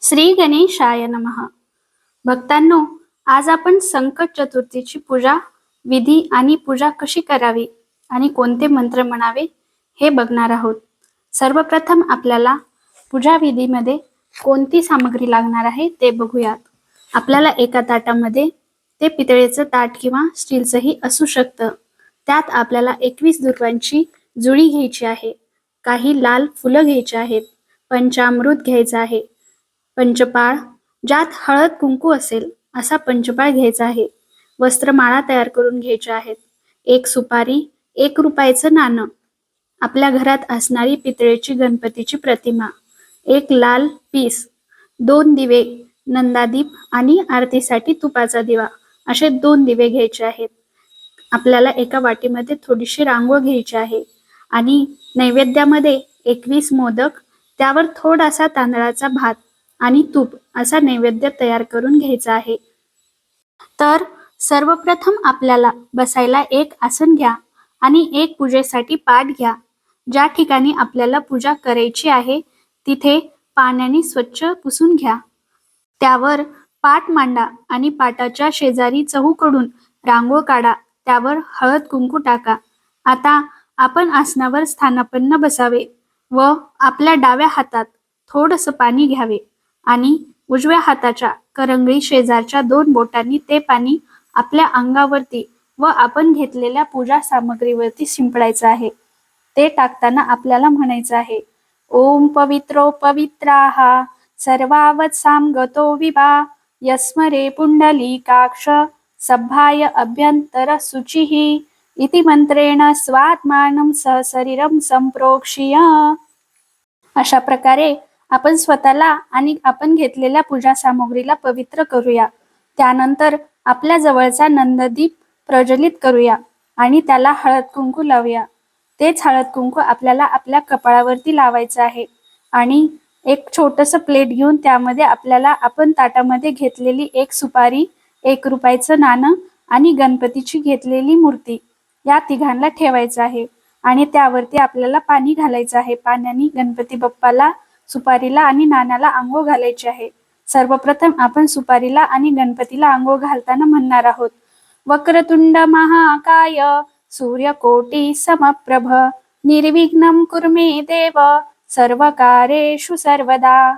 श्री गणेशाय नमः. भक्तांनो, आज आपण संकट चतुर्थीची पूजा विधी आणि पूजा कशी करावी आणि कोणते मंत्र म्हणावे हे बघणार आहोत. सर्वप्रथम आपल्याला पूजा विधीमध्ये कोणती सामग्री लागणार आहे ते बघूयात. आपल्याला एका ताटामध्ये ते पितळेचं ताट किंवा स्टीलचंही असू शकतं. त्यात आपल्याला 21 दुर्वांची जुळी घ्यायची आहे. काही लाल फुलं घ्यायची आहेत. पंचामृत घ्यायचं आहे. पंचपाळ ज्यात हळद कुंकू असेल असा पंचपाळ घ्यायचा आहे. वस्त्रमाळा तयार करून घ्यायच्या आहेत. एक सुपारी, 1 रुपयाचं नाणं, आपल्या घरात असणारी पितळेची गणपतीची प्रतिमा, एक लाल पीस, 2 दिवे, नंदादीप आणि आरतीसाठी तुपाचा दिवा असे 2 दिवे घ्यायचे आहेत. आपल्याला एका वाटीमध्ये थोडीशी रांगोळ घ्यायची आहे आणि नैवेद्यामध्ये 21 मोदक, त्यावर थोडासा तांदळाचा भात आणि तूप असा नैवेद्य तयार करून घ्यायचा आहे. तर सर्वप्रथम आपल्याला बसायला एक आसन घ्या आणि एक पूजेसाठी पाट घ्या. ज्या ठिकाणी आपल्याला पूजा करायची आहे तिथे पाण्याने स्वच्छ पुसून घ्या. त्यावर पाट मांडा आणि पाटाच्या शेजारी चहूकडून रांगोळ काढा. त्यावर हळद कुंकू टाका. आता आपण आसनावर स्थानापन्न बसावे व आपल्या डाव्या हातात थोडंसं पाणी घ्यावे आणि उजव्या हाताच्या करंगळी शेजारच्या 2 बोटांनी ते पाणी आपल्या अंगावरती व आपण घेतलेल्या पूजा सामग्रीवरती शिंपडायचं आहे. ते टाकताना आपल्याला म्हणायचं आहे, ओम पवित्रो पवित्राः सर्वावत्सां गतो विभा यस्मरे पुंडलीकाक्ष सभाय अभ्यंतर शुचिः इति मंत्रेण स्वात्मानं सहशरीरं संप्रोक्ष्य. अशा प्रकारे आपण स्वतःला आणि आपण घेतलेल्या पूजा सामग्रीला पवित्र करूया. त्यानंतर आपल्या जवळचा नंददीप प्रज्वलित करूया आणि त्याला हळद कुंकू लावूया. तेच हळद कुंकू आपल्याला आपल्या कपाळावरती लावायचं आहे आणि एक छोटंसं प्लेट घेऊन त्यामध्ये आपल्याला आपण ताटामध्ये घेतलेली 1 सुपारी, 1 रुपयाचं नाणं आणि गणपतीची घेतलेली मूर्ती या तिघांना ठेवायचं आहे आणि त्यावरती आपल्याला पाणी घालायचं आहे. पाण्याने गणपती बाप्पाला, सुपारीला आणि नाण्याला आंघोळ घालायची आहे. सर्वप्रथम आपण सुपारीला आणि गणपतीला आंघोळ घालताना म्हणणार आहोत, वक्रतुंड महाकाय सूर्यकोटी समप्रभ निर्विघ्नं कुरु मे देव सर्वकार्येषु सर्वदा.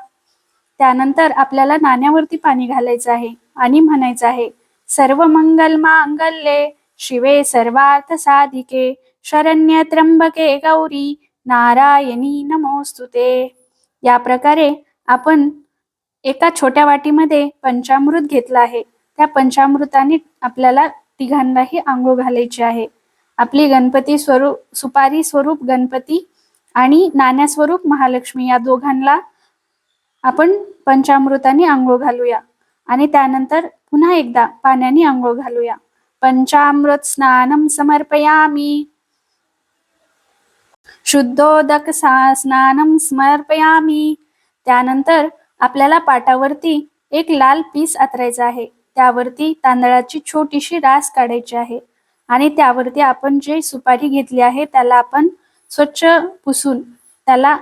त्यानंतर आपल्याला नाण्यावरती पाणी घालायचं आहे आणि म्हणायचं आहे, सर्व मंगल मांगल्ये शिवे सर्वार्थ साधिके शरण्य त्र्यंबके गौरी नारायणी नमोस्तुते. या प्रकारे आपण एका छोट्या वाटीमध्ये पंचामृत घेतलं आहे. त्या पंचामृताने आपल्याला तिघांनाही आंघोळ घालायची आहे. आपली गणपती स्वरूप, सुपारी स्वरूप गणपती आणि नाण्या स्वरूप महालक्ष्मी या दोघांना आपण पंचामृताने आंघोळ घालूया आणि त्यानंतर पुन्हा एकदा पाण्याने आंघोळ घालूया. पंचामृत स्नानं समर्पयामि, शुद्धोदक स्नानं समर्पयामि. त्यानंतर आपल्याला पाटावरती एक लाल पीस आथरायचा आहे. त्यावरती तांदळाची छोटीशी रास काढायची आहे आणि त्यावरती आपण जे सुपारी घेतली आहे त्याला आपण स्वच्छ पुसून त्याला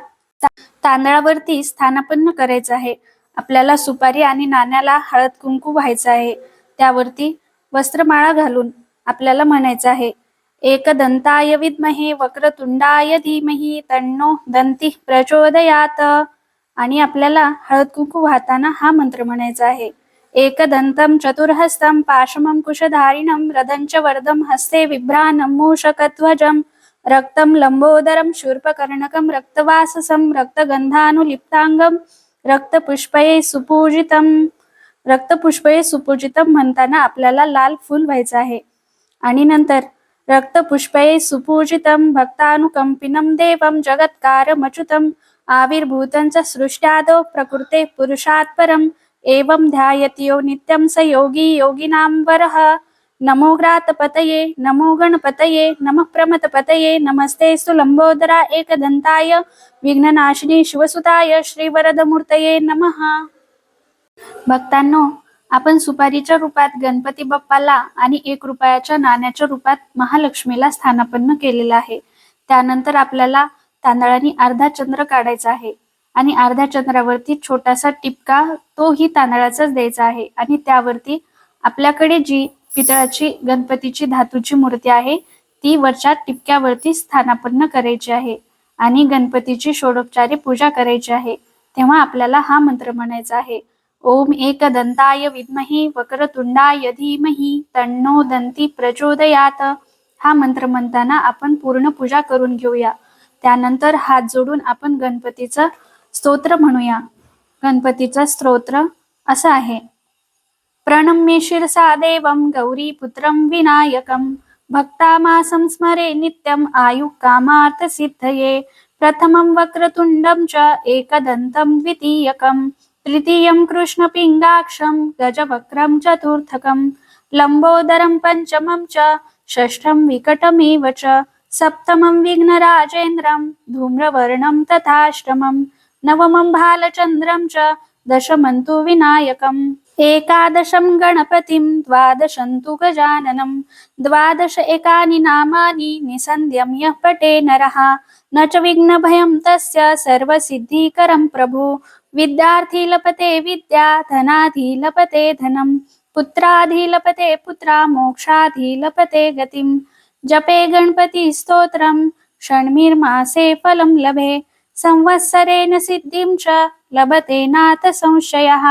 तांदळावरती स्थानापन्न करायचं आहे. आपल्याला सुपारी आणि नाण्याला हळद कुंकू व्हायचं आहे. त्यावरती वस्त्रमाळा घालून आपल्याला म्हणायचं आहे, एकदंताय विद्महे वक्रतुंडाय धीमहि तन्नो दन्ती प्रचोदयात. आणि आपल्याला हळद कुंकू वाहताना हा मंत्र म्हणायचा आहे, एकदंतं चतुर्हस्तं पाशमं कुशधारिणं रदंच वरदं हस्ते बिभ्राणं मूषकध्वजं रक्तं लंबोदरं शूर्पकर्णकं रक्तवाससं रक्तगंधानुलिप्तांगं रक्तपुष्पये सुपूजितं म्हणताना आपल्याला लाल फूल व्हायचं आहे आणि नंतर रक्तपुष्पये सुपूजितं भक्तानुकंपिनं देवं जगत्कारमच्युतं आविर्भूतं च सृष्ट्यादौ प्रकृते पुरुषात् परम् एवं ध्यायत्यो नित्यं स योगी योगिनां वरः. नमो ग्रातपतये नमो गणपतये नमः प्रमथपतये नमस्तेस्तु लंबोदरा एकदंताय विघ्ननाशिनी शिवसुताय श्रीवरदमूर्तये नमः. भक्तांनो, आपण सुपारीच्या रूपात गणपती बाप्पाला आणि 1 रुपयाच्या नाण्याच्या रूपात महालक्ष्मीला स्थानापन्न केलेलं आहे. त्यानंतर आपल्याला तांदळाने अर्धा चंद्र काढायचा आहे आणि अर्ध्या चंद्रावरती छोटासा टिपका तोही तांदळाचाच द्यायचा आहे. आणि त्यावरती आपल्याकडे जी पितळाची गणपतीची धातूची मूर्ती आहे ती वरच्या टिपक्यावरती स्थानापन्न करायची आहे आणि गणपतीची षोडोपचारे पूजा करायची आहे. तेव्हा आपल्याला हा मंत्र म्हणायचा आहे. ओम एकदंताय विद्महे वक्रतुंडाय धीमहि तन्नो दंती प्रचोदयात. हा मंत्र म्हणताना आपण पूर्ण पूजा करून घेऊया. त्यानंतर हात जोडून आपण गणपतीचं स्तोत्र म्हणूया. गणपतीचं स्तोत्र असं आहे. प्रणम्य शिरसा देवं गौरीपुत्रं विनायकं भक्तामासं स्मरे नित्यं आयुकामार्थसिद्धये. प्रथमं वक्रतुण्डं च एकदन्तं द्वितीयकं तृतीयं कृष्णपिङ्गाक्षं गजवक्त्रं चतुर्थकं लम्बोदरं पञ्चमं च षष्ठं विकटमेव च सप्तमं विघ्नराजेन्द्रं धूम्रवर्णं तथाष्टमं नवमं भालचन्द्रं च दशमं तु विनायकम् एकादशं गणपतिं द्वादशं तु गजाननं द्वादश एकानि नामानि निसन्ध्यं यः पठे नरः न च विघ्नभयं तस्य सर्वसिद्धिकरं प्रभु विद्यार्थी लभते विद्या धनाधि लभते धनं पुत्राधि लभते पुत्रा मोक्षाधि लभते गतिं जपे गणपति स्तोत्रं षण्मिर्मासे फलं लभे संवत्सरेण सिद्धिं च लभते नाथ संशयः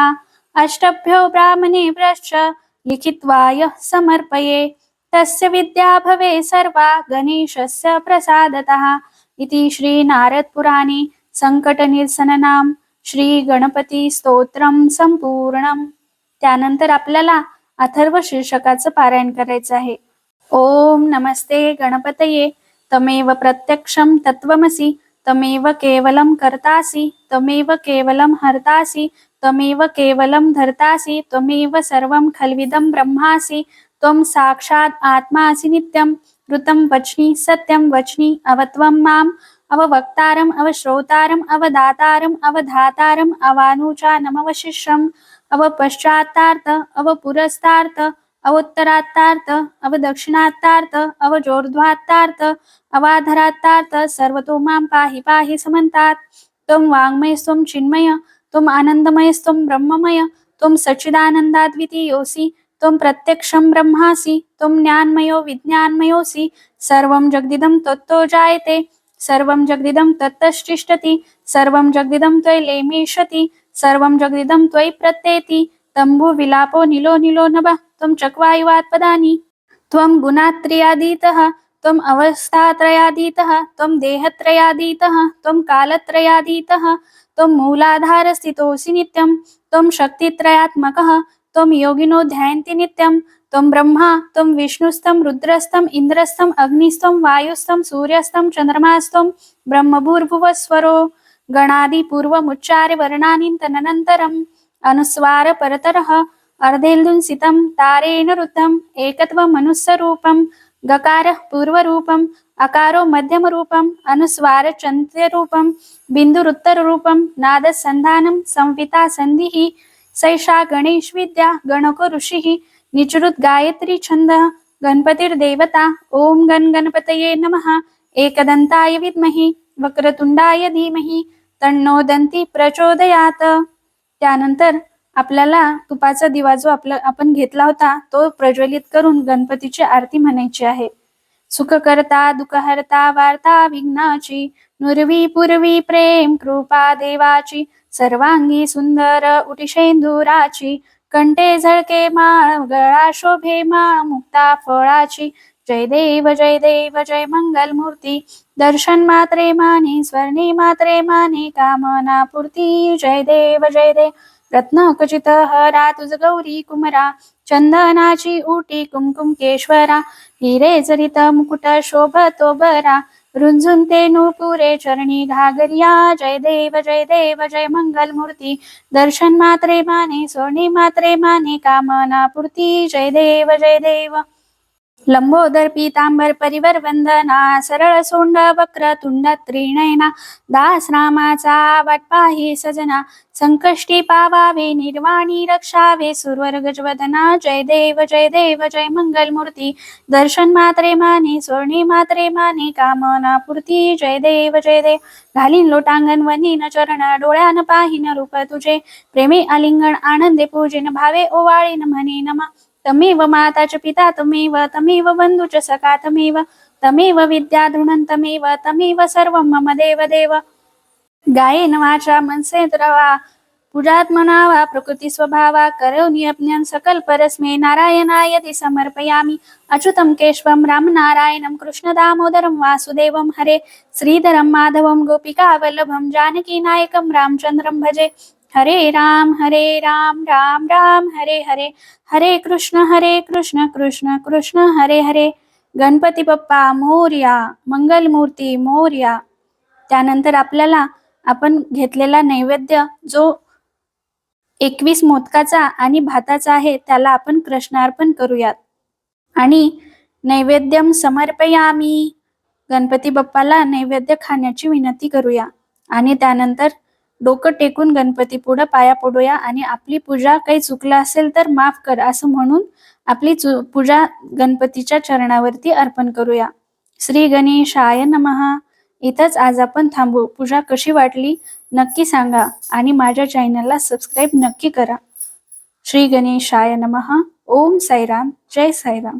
अष्टभ्यो ब्राह्मणेभ्यश्च लिखित्वा यः समर्पये तस्य विद्या भवे सर्वा गणेशस्य प्रसादतः इति श्री नारद पुराणे संकटनिरसननाम श्री गणपती स्तोत्रम संपूर्णम. त्यानंतर आपल्याला अथर्व शीर्षकाचं पारायण करायचं आहे. ओम नमस्ते गणपतये तमेव प्रत्यक्षं तत्त्वमसि तमेव केवलं कर्तासि तमेव केवलं हर्तासि त्वमेव केवलं धर्तासि त्वमेव सर्वं खल्विदं ब्रह्मासि त्वं साक्षात् आत्मासि नित्यं ऋतं वच्मि सत्यं वच्मि अवत्वं माम् अववक्तारम् अवश्रोतारम् अवदातारम् अवधातारम् अवानुचानमवशिष्यम् अवपश्चात्तार्थ अवपुरस्तार्थ अवोत्तरात्तार्थ अवदक्षिणात्तार्थ अवजोर्ध्वात्तार्थ अवाधरात्तार्थ सर्वतो मां पाहि पाहि समन्तात्. त्वं वाङ्मयस्त्वं चिन्मय त्वं आनन्दमयस्त्वं ब्रह्ममय त्वं सच्चिदानन्दाद्वितीयोऽसि त्वं प्रत्यक्षं ब्रह्मासि त्वं ज्ञानमयो विज्ञानमयोऽसि सर्वं जगदिदं त्वत्तो जायते सर्वं जगदिदं तत्तश्तिष्ठति सर्वं जगदिदं त्वयि लेमिष्यति सर्वं जगदिदं त्वयि प्रत्येति तम्बुविलापो नीलो नीलो नभः त्वं चक्वायुवात्पदानि त्वं गुणात्रयातीतः त्वम् अवस्थात्रयातीतः त्वं देहत्रयातीतः त्वं कालत्रयातीतः त्वं मूलाधारस्थितोऽसि नित्यं त्वं शक्तित्रयात्मकः त्वं योगिनो ध्यायन्ति नित्यं त्वं ब्रह्मा त्वं विष्णुस्तं रुद्रस्तं इन्द्रस्तं अग्निस्तं वायुस्तं सूर्यस्तं चन्द्रमास्तं ब्रह्मभूर्भुवस्वरो गणादिपूर्वमुच्चार्य वर्णानि तदनन्तरम् अनुस्वार परतरः अर्धेन्दुंसितं तारेण ऋतम् एकत्वमनुस्वरूपं गकारः पूर्वरूपम् अकारो मध्यमरूपम् अनुस्वार चन्द्ररूपं बिन्दुरुत्तररूपं नादसन्धानं संविता सन्धिः सैषा गणेश विद्या गणको ऋषिः निचरुत् गायत्री छन्दः गणपतिर्देवता. ओम गण गणपतये नमः. एकदंताय विद्महे वक्रतुंडाय धीमहि तन्नो दंती प्रचोदयात. त्यानंतर आपल्याला तुपाचा दिवा जो आपण घेतला होता तो प्रज्वलित करून गणपतीची आरती म्हणायची आहे. सुखकर्ता दुःखहर्ता वार्ता विघ्नाची नुरवी पूर्वी प्रेम कृपा देवाची सर्वांगी सुंदर उटिशेंदुराची कंठे झळके माळ गळा शोभे माळ मुक्ता फळाची जय देव जय मंगल मूर्ती दर्शन मात्रे माने स्वर्णी मात्रे माने कामना पूर्ती जय देव रत्न खचित हरा तुझ गौरी कुमरा चंदनाची उटी कुमकुमकेश्वरा हिरे जरित मुकुट शोभतो बरा रुंझुन ते नूपुरे चरणी घागरिया जय देव जय मंगल मूर्ती दर्शन मात्रे माने सोनी मात्रे माने कामना पूर्ती जय देव लंबोदर पीतांबर परिवर वंदना, सरळ सोंड वक्र तुंड त्रिनयना, दास रामाचा वाटपाही सजना, संकष्टी पावावे निर्वाणी रक्षावे, सुरवर गजवदना, जय देव जय मंगल मूर्ती, दर्शन मात्रे माने सोर्णी मात्रे माने, कामना पूर्ती, जय देव घालीन लोटांगण वनीन चरण, डोळ्यान पाहीन रूप तुझे, प्रेमी आलिंगन आनंदे पूजिन, भावे ओवाळीन म्हणे नमा, तमेव माता च पिता तमेव, तमेव बंधू च सखा तमेव, तमेव विद्या धृणं तमेव सर्वं मम देव गायेन वाचा मनसेत रवा, पूजात मनावा प्रकृती स्वभावा, करोमि यज्ञं सकल परस्मै, नारायणाय समर्पयामि, अच्युतं केशवं रामनारायणं कृष्ण दामोदरं वासुदेवं, हरे श्रीधरं माधवं गोपिका वल्लभं, जानकी नायकं रामचंद्रं भजे, हरे राम राम राम हरे हरे, हरे कृष्ण कृष्ण कृष्ण हरे हरे. गणपती बाप्पा मोरया, मंगलमूर्ती मोरया. त्यानंतर आपल्याला आपण घेतलेला नैवेद्य जो 21 मोदकाचा आणि भाताचा आहे त्याला आपण कृष्णार्पण करूयात. आणि नैवेद्यम समर्पयामी, गणपती बाप्पाला नैवेद्य खाण्याची विनंती करूया. आणि त्यानंतर डोकं टेकून गणपती पुढे पाया पडूया आणि आपली पूजा काही चुकलं असेल तर माफ कर असं म्हणून आपली पूजा गणपतीच्या चरणावरती अर्पण करूया. श्री गणेशाय नमः. इथंच आज आपण थांबू. पूजा कशी वाटली नक्की सांगा आणि माझ्या चॅनलला सबस्क्राईब नक्की करा. श्री गणेशाय नमः. ओम साईराम. जय साईराम.